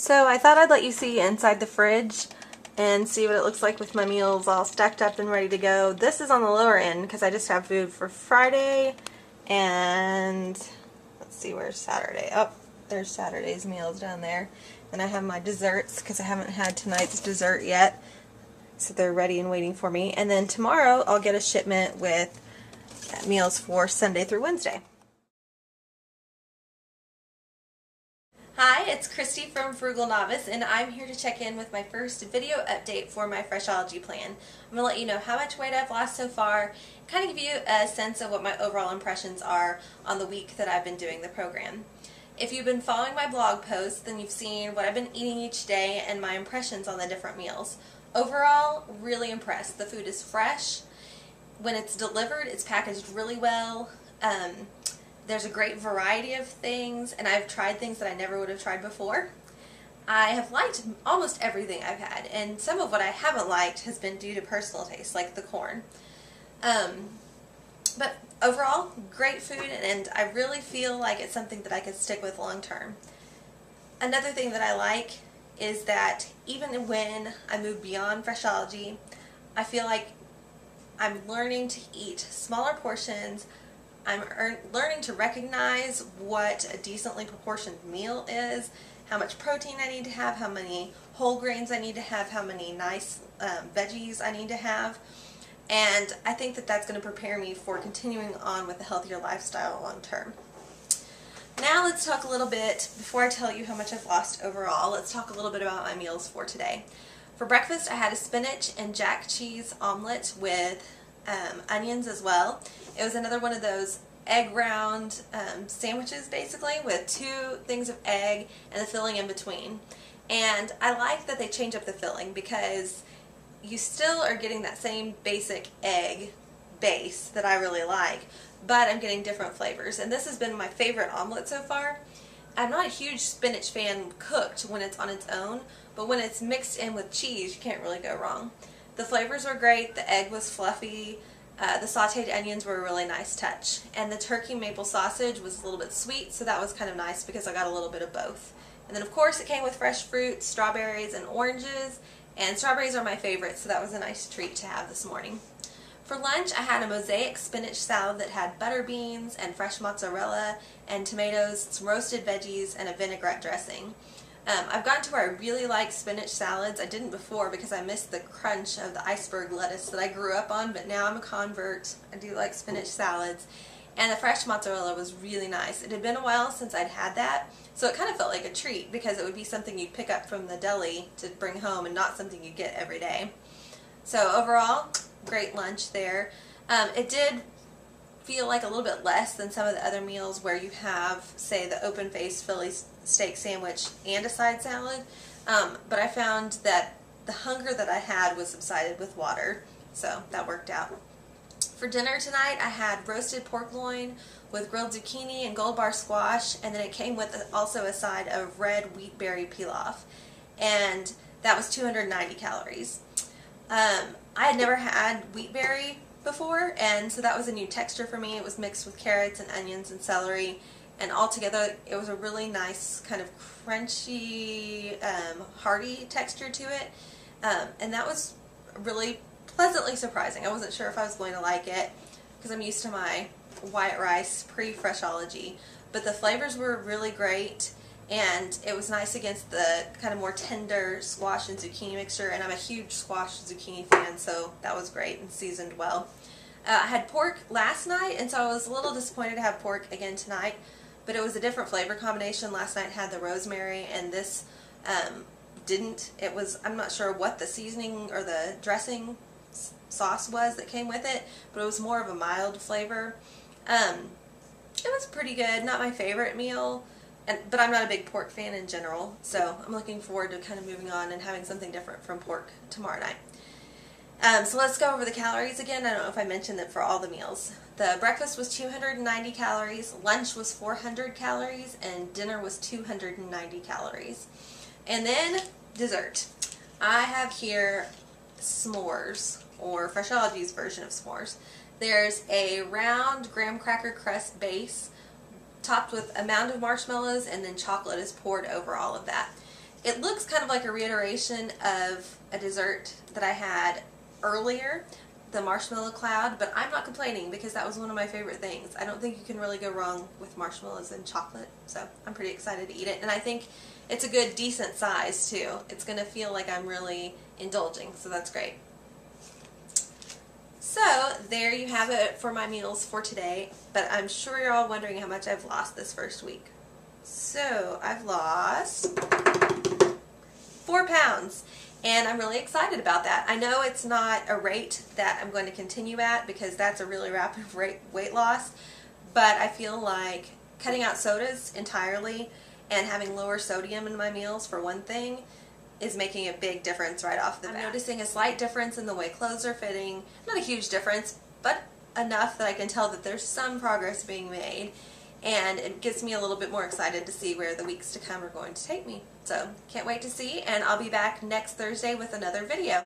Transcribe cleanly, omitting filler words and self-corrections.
So I thought I'd let you see inside the fridge and see what it looks like with my meals all stacked up and ready to go. This is on the lower end because I just have food for Friday, and let's see, where's Saturday? Oh, there's Saturday's meals down there. And I have my desserts because I haven't had tonight's dessert yet. So they're ready and waiting for me. And then tomorrow I'll get a shipment with meals for Sunday through Wednesday. Hi, it's Christy from Frugal Novice, and I'm here to check in with my first video update for my Freshology plan. I'm going to let you know how much weight I've lost so far, kind of give you a sense of what my overall impressions are on the week that I've been doing the program. If you've been following my blog posts, then you've seen what I've been eating each day and my impressions on the different meals. Overall, really impressed. The food is fresh. When it's delivered, it's packaged really well. There's a great variety of things, and I've tried things that I never would have tried before. I have liked almost everything I've had, and some of what I haven't liked has been due to personal taste, like the corn. But overall, great food, and I really feel like it's something that I could stick with long term. Another thing that I like is that even when I move beyond Freshology, I feel like I'm learning to eat smaller portions. I'm learning to recognize what a decently proportioned meal is, how much protein I need to have, how many whole grains I need to have, how many nice veggies I need to have. And I think that that's going to prepare me for continuing on with a healthier lifestyle long term. Now let's talk a little bit, before I tell you how much I've lost overall, let's talk a little bit about my meals for today. For breakfast I had a spinach and jack cheese omelet with onions as well. It was another one of those egg round sandwiches basically, with 2 things of egg and the filling in between. And I like that they change up the filling because you still are getting that same basic egg base that I really like, but I'm getting different flavors. And this has been my favorite omelet so far. I'm not a huge spinach fan cooked when it's on its own, but when it's mixed in with cheese, you can't really go wrong. The flavors were great, the egg was fluffy, the sauteed onions were a really nice touch, and the turkey maple sausage was a little bit sweet, so that was kind of nice because I got a little bit of both. And then of course it came with fresh fruit, strawberries and oranges, and strawberries are my favorite, so that was a nice treat to have this morning. For lunch I had a mosaic spinach salad that had butter beans and fresh mozzarella and tomatoes, some roasted veggies, and a vinaigrette dressing. I've gotten to where I really like spinach salads. I didn't before because I missed the crunch of the iceberg lettuce that I grew up on, but now I'm a convert. I do like spinach salads. And the fresh mozzarella was really nice. It had been a while since I'd had that, so it kind of felt like a treat because it would be something you'd pick up from the deli to bring home and not something you get every day. So overall, great lunch there. It did feel like a little bit less than some of the other meals where you have, say, the open-faced Philly steak sandwich and a side salad, but I found that the hunger that I had was subsided with water, so that worked out. For dinner tonight I had roasted pork loin with grilled zucchini and gold bar squash, and then it came with also a side of red wheat berry pilaf, and that was 290 calories. I had never had wheat berry before, and so that was a new texture for me. It was mixed with carrots and onions and celery, and altogether it was a really nice kind of crunchy, hearty texture to it, and that was really pleasantly surprising. I wasn't sure if I was going to like it because I'm used to my white rice pre-Freshology, but the flavors were really great, and it was nice against the kind of more tender squash and zucchini mixture, and I'm a huge squash zucchini fan, so that was great and seasoned well. I had pork last night, and so I was a little disappointed to have pork again tonight, but it was a different flavor combination. Last night had the rosemary, and this didn't. It was, I'm not sure what the seasoning or the dressing sauce was that came with it, but it was more of a mild flavor. It was pretty good. Not my favorite meal, but I'm not a big pork fan in general, so I'm looking forward to kind of moving on and having something different from pork tomorrow night. So let's go over the calories again. I don't know if I mentioned that for all the meals. The breakfast was 290 calories, lunch was 400 calories, and dinner was 290 calories. And then dessert. I have here s'mores, or Freshology's version of s'mores. There's a round graham cracker crust base topped with a mound of marshmallows, and then chocolate is poured over all of that. It looks kind of like a reiteration of a dessert that I had earlier, the marshmallow cloud, but I'm not complaining because that was one of my favorite things. I don't think you can really go wrong with marshmallows and chocolate, so I'm pretty excited to eat it. And I think it's a good, decent size too. It's going to feel like I'm really indulging, so that's great. So there you have it for my meals for today, but I'm sure you're all wondering how much I've lost this first week. So I've lost 4 pounds. And I'm really excited about that. I know it's not a rate that I'm going to continue at because that's a really rapid weight loss, but I feel like cutting out sodas entirely and having lower sodium in my meals, for one thing, is making a big difference right off the bat. I'm noticing a slight difference in the way clothes are fitting. Not a huge difference, but enough that I can tell that there's some progress being made. And it gets me a little bit more excited to see where the weeks to come are going to take me. So, can't wait to see, and I'll be back next Thursday with another video.